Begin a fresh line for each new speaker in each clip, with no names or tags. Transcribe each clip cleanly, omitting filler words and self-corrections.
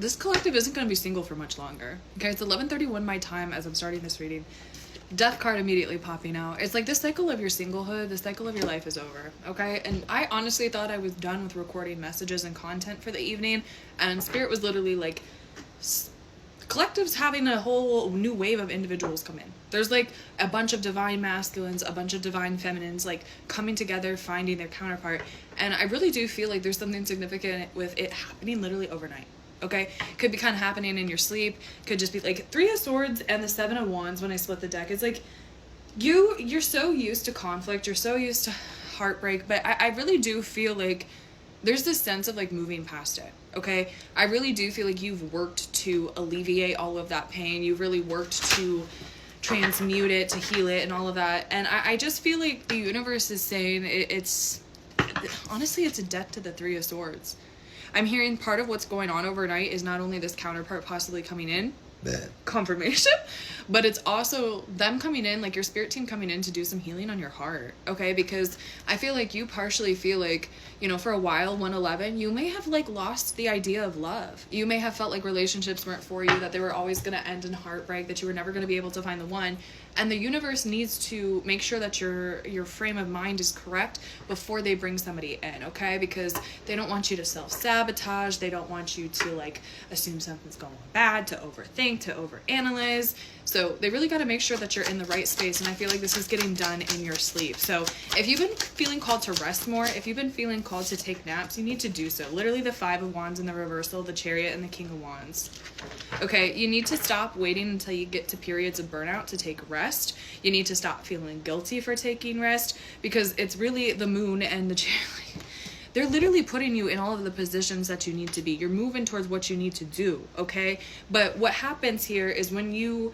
this collective isn't going to be single for much longer. Okay, it's 11:31 my time as I'm starting this reading. Death card immediately popping out. It's like the cycle of your singlehood, the cycle of your life is over, okay? And I honestly thought I was done with recording messages and content for the evening, and Spirit was literally like, collectives having a whole new wave of individuals come in. There's like a bunch of divine masculines, a bunch of divine feminines, like coming together, finding their counterpart. And I really do feel like there's something significant with it happening literally overnight. Okay, could be kind of happening in your sleep, could just be like 3 of Swords and the 7 of Wands when I split the deck. It's like you're so used to conflict, you're so used to heartbreak, but I really do feel like there's this sense of like moving past it. Okay, I really do feel like you've worked to alleviate all of that pain, you've really worked to transmute it, to heal it, and all of that. And I just feel like the universe is saying it's honestly, it's a debt to the 3 of Swords. I'm hearing part of what's going on overnight is not only this counterpart possibly coming in, confirmation, but it's also them coming in, like your spirit team coming in to do some healing on your heart, okay? Because I feel like you partially feel like, you know, for a while, 111, you may have like lost the idea of love. You may have felt like relationships weren't for you, that they were always going to end in heartbreak, that you were never going to be able to find the one. And the universe needs to make sure that your frame of mind is correct before they bring somebody in, okay? Because they don't want you to self-sabotage. They don't want you to like assume something's going bad, to overthink, to overanalyze. So they really got to make sure that you're in the right space. And I feel like this is getting done in your sleep. So if you've been feeling called to rest more, if you've been feeling called to take naps, you need to do so. Literally the 5 of Wands in the reversal, the Chariot, and the King of Wands. Okay, you need to stop waiting until you get to periods of burnout to take rest. You need to stop feeling guilty for taking rest, because it's really the moon and the Chariot. They're literally putting you in all of the positions that you need to be. You're moving towards what you need to do, okay? But what happens here is when you're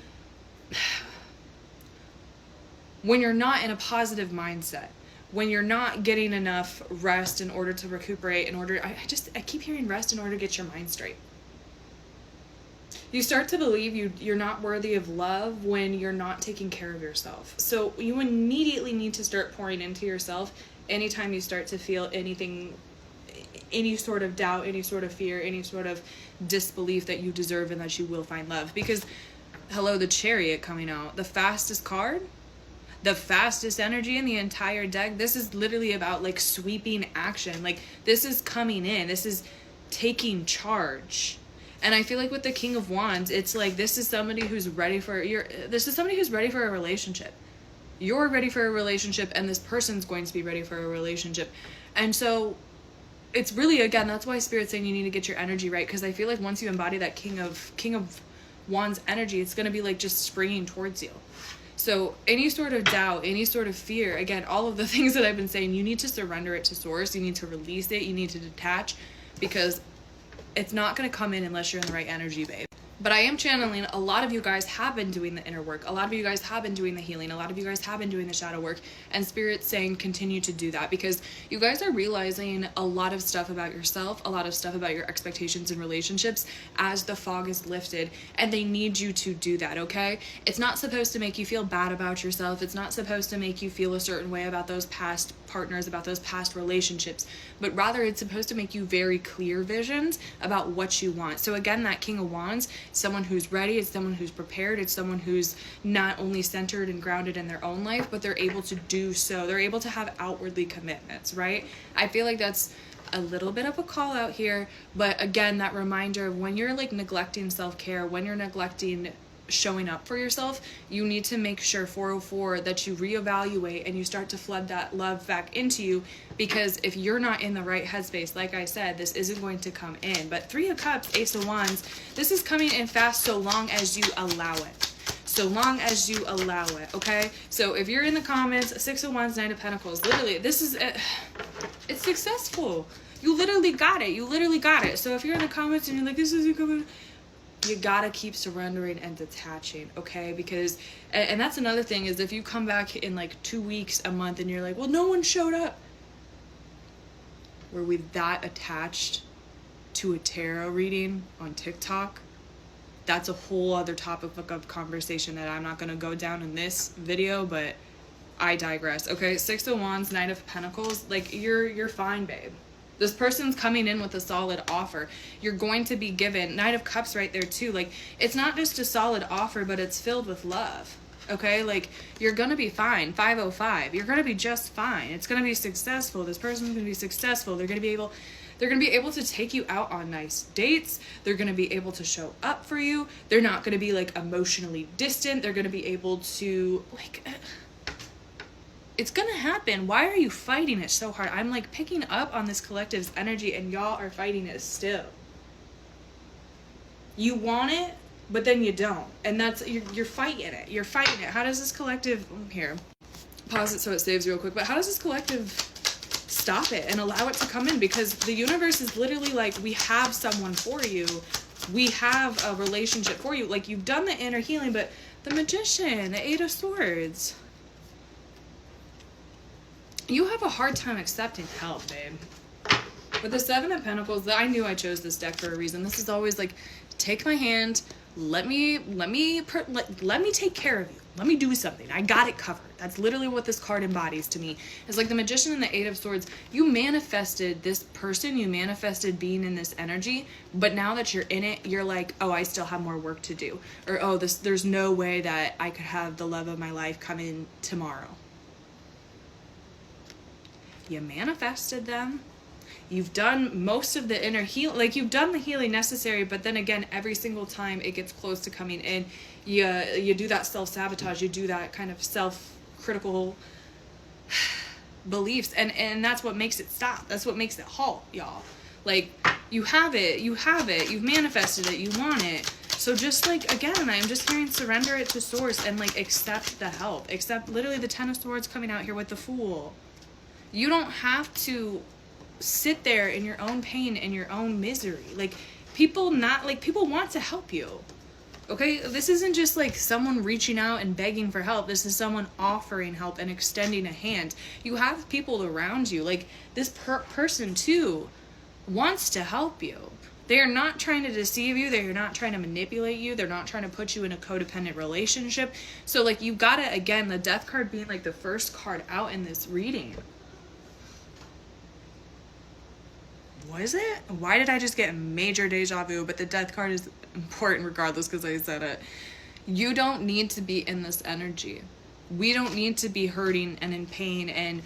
not in a positive mindset, when you're not getting enough rest in order to recuperate, I keep hearing rest in order to get your mind straight. You start to believe you're not worthy of love when you're not taking care of yourself. So you immediately need to start pouring into yourself anytime you start to feel anything, any sort of doubt, any sort of fear, any sort of disbelief that you deserve and that you will find love. Because, hello, the Chariot coming out, the fastest card, the fastest energy in the entire deck. This is literally about like sweeping action. Like this is coming in, this is taking charge. And I feel like with the King of Wands, it's like this is somebody who's ready for a relationship. You're ready for a relationship, and this person's going to be ready for a relationship. And so it's really, again, that's why Spirit's saying you need to get your energy right, because I feel like once you embody that King of Wands energy, it's going to be like just springing towards you. So any sort of doubt, any sort of fear, again, all of the things that I've been saying, you need to surrender it to source. You need to release it. You need to detach, because it's not going to come in unless you're in the right energy, babe. But I am channeling, a lot of you guys have been doing the inner work. A lot of you guys have been doing the healing. A lot of you guys have been doing the shadow work. And Spirit's saying continue to do that, because you guys are realizing a lot of stuff about yourself, a lot of stuff about your expectations and relationships as the fog is lifted. And they need you to do that, okay? It's not supposed to make you feel bad about yourself. It's not supposed to make you feel a certain way about those past partners, about those past relationships. But rather, it's supposed to make you very clear visions about what you want. So again, that King of Wands, someone who's ready, it's someone who's prepared, it's someone who's not only centered and grounded in their own life, but they're able to do so. They're able to have outwardly commitments, right? I feel like that's a little bit of a call out here, but again, that reminder of when you're like neglecting self-care, when you're neglecting showing up for yourself, you need to make sure, 404, that you reevaluate and you start to flood that love back into you, because if you're not in the right headspace, like I said, this isn't going to come in. But 3 of Cups, Ace of Wands, this is coming in fast so long as you allow it. So long as you allow it, okay? So if you're in the comments, 6 of Wands, 9 of Pentacles, literally, this is, it's successful. You literally got it. You literally got it. So if you're in the comments and you're like, this isn't coming, you gotta keep surrendering and detaching, okay? Because, and that's another thing, is if you come back in like 2 weeks, a month, and you're like, well, no one showed up. Were we that attached to a tarot reading on TikTok? That's a whole other topic of conversation that I'm not gonna go down in this video, but I digress. Okay, 6 of Wands, 9 of Pentacles, like you're fine, babe. This person's coming in with a solid offer. You're going to be given Knight of Cups right there too. Like, it's not just a solid offer, but it's filled with love. Okay, like, you're gonna be fine. 505, you're gonna be just fine. It's gonna be successful. This person's gonna be successful. They're gonna be able to take you out on nice dates. They're gonna be able to show up for you. They're not gonna be like emotionally distant. They're gonna be able to, like, it's gonna happen. Why are you fighting it so hard? I'm like picking up on this collective's energy, and y'all are fighting it still. You want it, but then you don't, and that's you're fighting it. You're fighting it. How does this collective, here, pause it so it saves real quick, but how does this collective stop it and allow it to come in? Because the universe is literally like, we have someone for you, we have a relationship for you. Like, you've done the inner healing, but the Magician, the 8 of Swords, you have a hard time accepting help, babe. With the 7 of Pentacles, I knew I chose this deck for a reason. This is always like, take my hand, let me take care of you. Let me do something. I got it covered. That's literally what this card embodies to me. It's like the Magician and the 8 of Swords. You manifested this person. You manifested being in this energy. But now that you're in it, you're like, oh, I still have more work to do. Or, oh, there's no way that I could have the love of my life come in tomorrow. You manifested them. You've done most of the inner heal, like, you've done the healing necessary, but then again, every single time it gets close to coming in, you do that self-sabotage, you do that kind of self-critical beliefs, and that's what makes it stop. That's what makes it halt, y'all. Like, you have it, you've manifested it, you want it. So just, like, again, I'm just hearing surrender it to Source and, like, accept the help. Accept literally the 10 of Swords coming out here with the Fool. You don't have to sit there in your own pain and your own misery. Like, people want to help you. Okay, this isn't just like someone reaching out and begging for help. This is someone offering help and extending a hand. You have people around you. Like, this person too wants to help you. They are not trying to deceive you. They are not trying to manipulate you. They're not trying to put you in a codependent relationship. So, like, you gotta, again, the Death card being like the first card out in this reading. Was it? Why did I just get major deja vu? But the Death card is important regardless because I said it. You don't need to be in this energy. We don't need to be hurting and in pain and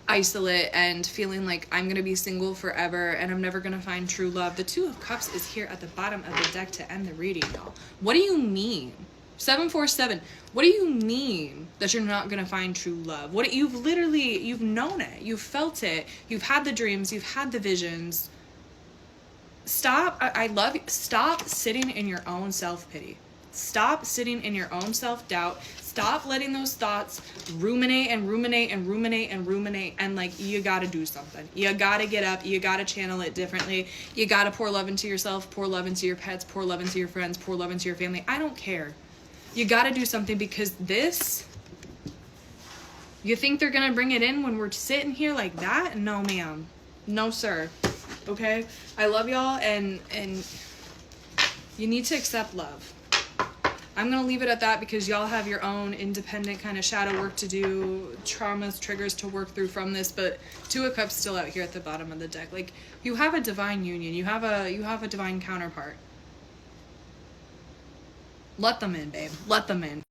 isolate and feeling like I'm going to be single forever and I'm never going to find true love. The 2 of Cups is here at the bottom of the deck to end the reading, y'all. What do you mean? 747. What do you mean that you're not going to find true love? You've known it. You've felt it. You've had the dreams. You've had the visions. Stop. I love you. Stop sitting in your own self-pity. Stop sitting in your own self-doubt. Stop letting those thoughts ruminate and ruminate and ruminate and ruminate. And, like, you got to do something. You got to get up. You got to channel it differently. You got to pour love into yourself, pour love into your pets, pour love into your friends, pour love into your family. I don't care. You got to do something, because this, you think they're going to bring it in when we're sitting here like that? No, ma'am. No, sir. Okay? I love y'all, and you need to accept love. I'm going to leave it at that because y'all have your own independent kind of shadow work to do, traumas, triggers to work through from this, but 2 of Cups still out here at the bottom of the deck. Like, you have a divine union. You have a divine counterpart. Let them in, babe. Let them in.